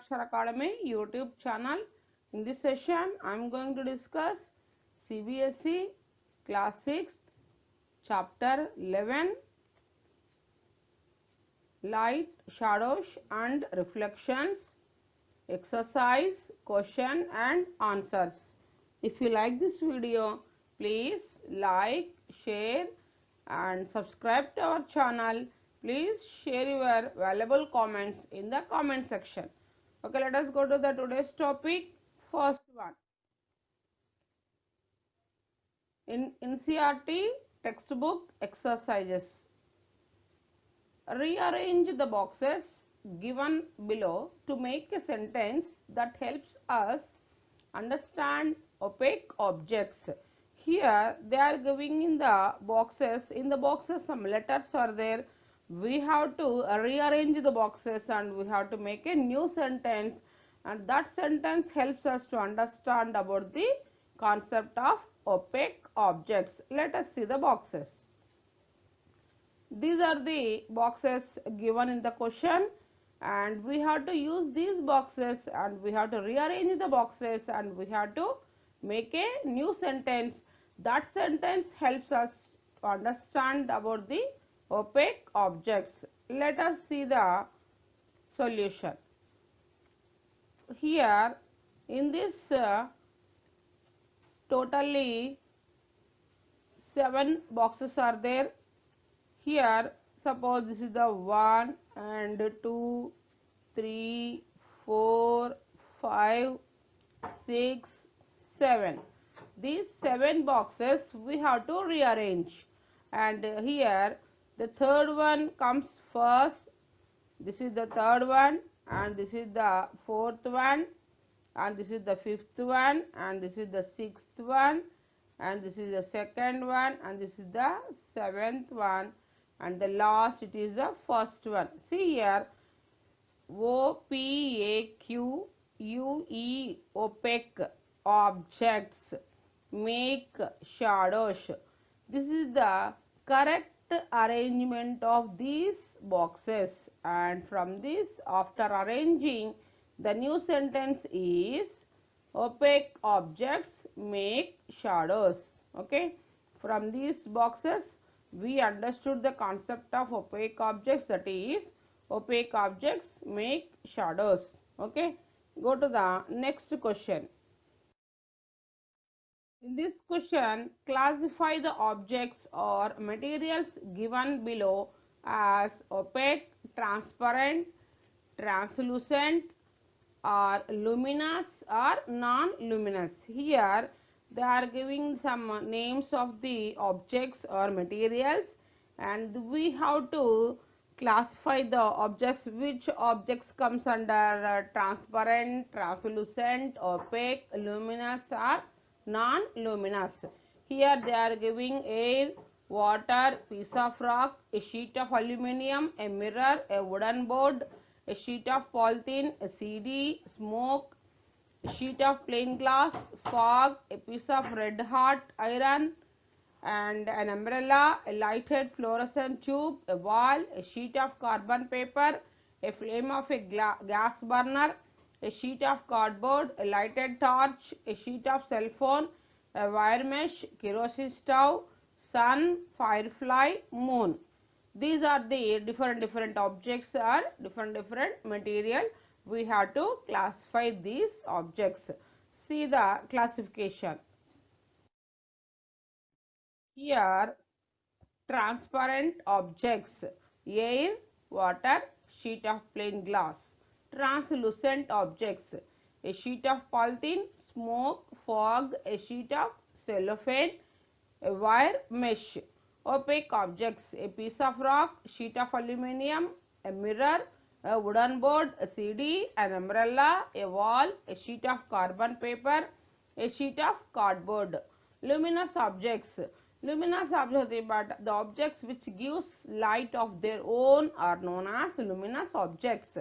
Akshar Academy YouTube channel. In this session, I am going to discuss CBSE Class 6th Chapter 11 Light, Shadows and Reflections Exercise, Question and Answers. If you like this video, please like, share and subscribe to our channel. Please share your valuable comments in the comment section. Okay, let us go to the today's topic. First one. In NCERT textbook exercises. Rearrange the boxes given below to make a sentence that helps us understand opaque objects. Here they are giving in the boxes. In the boxes some letters are there. We have to rearrange the boxes and we have to make a new sentence, and that sentence helps us to understand about the concept of opaque objects. Let us see the boxes. These are the boxes given in the question, and we have to use these boxes and we have to rearrange the boxes and we have to make a new sentence. That sentence helps us to understand about the opaque objects. Let us see the solution. Here in this totally 7 boxes are there. Here suppose this is the 1 and 2, 3, 4, 5, 6, 7. These 7 boxes we have to rearrange, and here the third one comes first. This is the third one, and this is the fourth one, and this is the fifth one, and this is the sixth one, and this is the second one, and this is the seventh one, and the last it is the first one. See here, OPAQUE, opaque objects make shadows. This is the correct arrangement of these boxes, and from this, after arranging, the new sentence is opaque objects make shadows. Okay, from these boxes we understood the concept of opaque objects, that is opaque objects make shadows. Okay, go to the next question. In this question, classify the objects or materials given below as opaque, transparent, translucent, or luminous or non-luminous. Here they are giving some names of the objects or materials, and we have to classify the objects. Which objects comes under transparent, translucent, opaque, luminous or non-luminous. Here they are giving air, water, piece of rock, a sheet of aluminium, a mirror, a wooden board, a sheet of polythene, a CD, smoke, a sheet of plain glass, fog, a piece of red hot iron, and an umbrella, a lighted fluorescent tube, a wall, a sheet of carbon paper, a flame of a gas burner, a sheet of cardboard, a lighted torch, a sheet of cell phone, a wire mesh, kerosene stove, sun, firefly, moon. These are the different objects or different material. We have to classify these objects. See the classification. Here transparent objects: air, water, sheet of plain glass. Translucent objects: a sheet of polythene, smoke, fog, a sheet of cellophane, a wire mesh. Opaque objects: a piece of rock, sheet of aluminium, a mirror, a wooden board, a CD, an umbrella, a wall, a sheet of carbon paper, a sheet of cardboard. Luminous objects: luminous objects, but the objects which gives light of their own are known as luminous objects.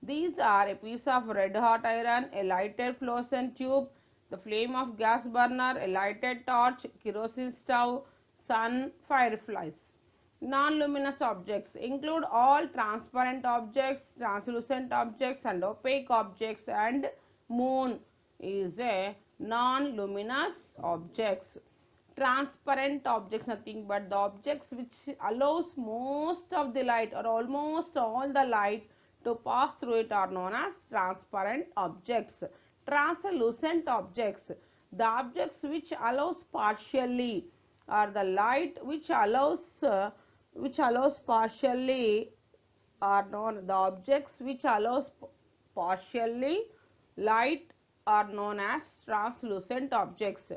These are a piece of red hot iron, a lighted fluorescent tube, the flame of gas burner, a lighted torch, kerosene stove, sun, fireflies. Non-luminous objects include all transparent objects, translucent objects and opaque objects, and moon is a non-luminous objects. Transparent objects nothing but the objects which allows most of the light or almost all the light to pass through it are known as transparent objects. Translucent objects, the objects which allows partially, or the light which allows partially, are known, the objects which allows partially light are known as translucent objects.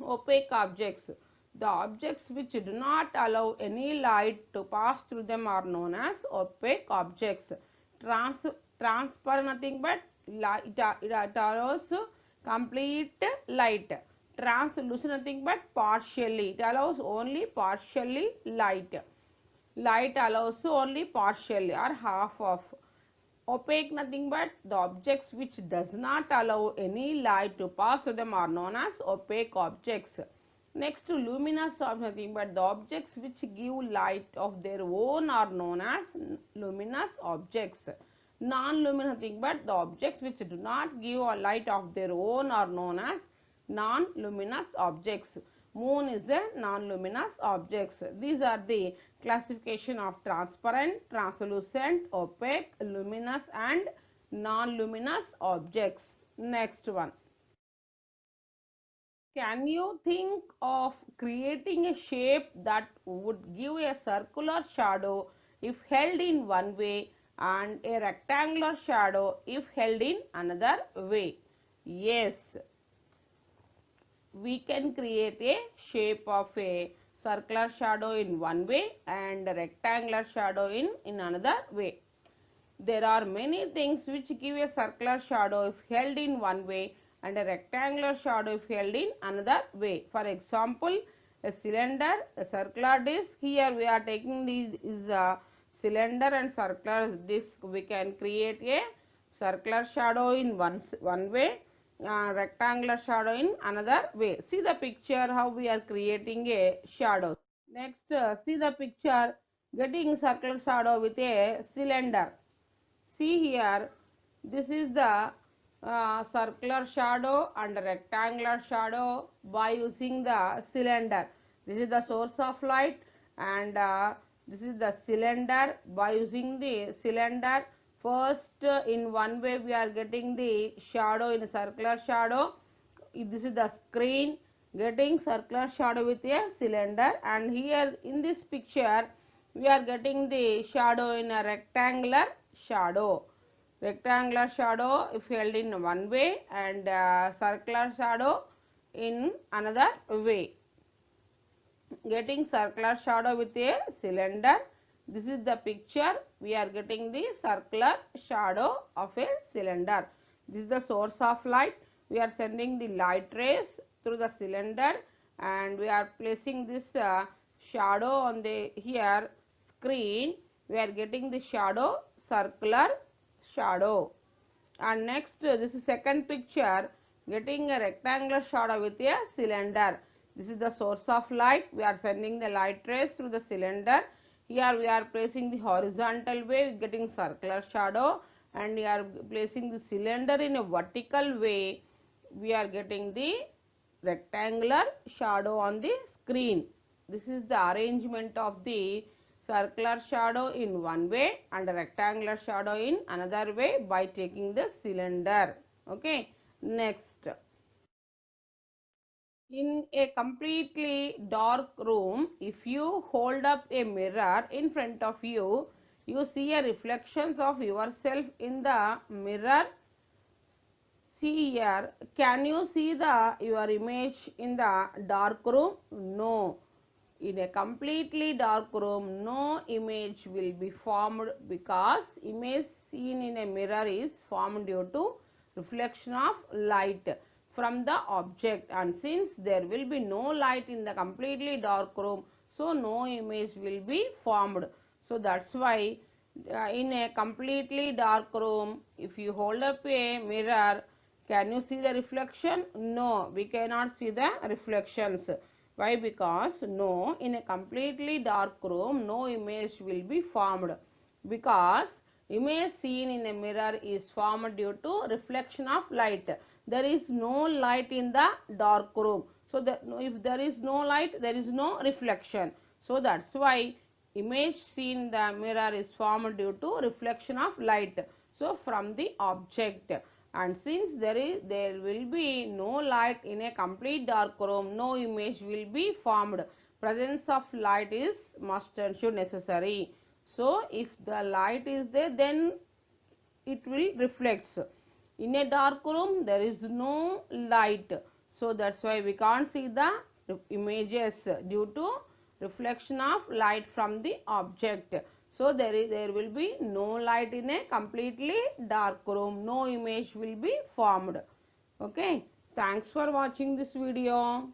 Opaque objects, the objects which do not allow any light to pass through them are known as opaque objects. Transparent nothing but light, it allows complete light. Translucent nothing but partially, it allows only partially light. Light allows only partially or half of. Opaque nothing but the objects which does not allow any light to pass through them are known as opaque objects. Next, luminous objects nothing but the objects which give light of their own are known as luminous objects. Non-luminous nothing but the objects which do not give a light of their own are known as non-luminous objects. Moon is a non-luminous objects. These are the classification of transparent, translucent, opaque, luminous and non-luminous objects. Next one. Can you think of creating a shape that would give a circular shadow if held in one way and a rectangular shadow if held in another way? Yes, we can create a shape of a circular shadow in one way and a rectangular shadow in another way. There are many things which give a circular shadow if held in one way and a rectangular shadow if held in another way. For example, a cylinder, a circular disc. Here we are taking this cylinder and circular disc. We can create a circular shadow in one way, rectangular shadow in another way. See the picture how we are creating a shadow. Next, see the picture getting circular shadow with a cylinder. See here, this is the circular shadow and rectangular shadow by using the cylinder. This is the source of light and this is the cylinder. By using the cylinder, first in one way we are getting the shadow in a circular shadow. This is the screen getting circular shadow with a cylinder, and here in this picture we are getting the shadow in a rectangular shadow. Rectangular shadow if held in one way and circular shadow in another way. Getting circular shadow with a cylinder. This is the picture. We are getting the circular shadow of a cylinder. This is the source of light. We are sending the light rays through the cylinder and we are placing this shadow on the here screen. We are getting the shadow, circular shadow. And next, this is second picture, getting a rectangular shadow with a cylinder. This is the source of light. We are sending the light rays through the cylinder. Here we are placing the horizontal way, getting circular shadow, and we are placing the cylinder in a vertical way. We are getting the rectangular shadow on the screen. This is the arrangement of the circular shadow in one way and a rectangular shadow in another way by taking the cylinder. Okay, next. In a completely dark room, if you hold up a mirror in front of you, you see a reflections of yourself in the mirror. See here, can you see your image in the dark room? No. In a completely dark room, no image will be formed because image seen in a mirror is formed due to reflection of light from the object, and since there will be no light in the completely dark room, so no image will be formed. So that's why in a completely dark room, if you hold up a mirror, can you see the reflection? No, we cannot see the reflections. Why? Because no, in a completely dark room, no image will be formed. Because image seen in a mirror is formed due to reflection of light. There is no light in the dark room. So if there is no light, there is no reflection. So that's why image seen in the mirror is formed due to reflection of light. So from the object. And since there will be no light in a complete dark room, no image will be formed. Presence of light is must and should necessary. So if the light is there, then it will reflects. In a dark room there is no light, so that's why we can't see the images due to reflection of light from the object. So there will be no light in a completely dark room, no image will be formed. Okay, thanks for watching this video.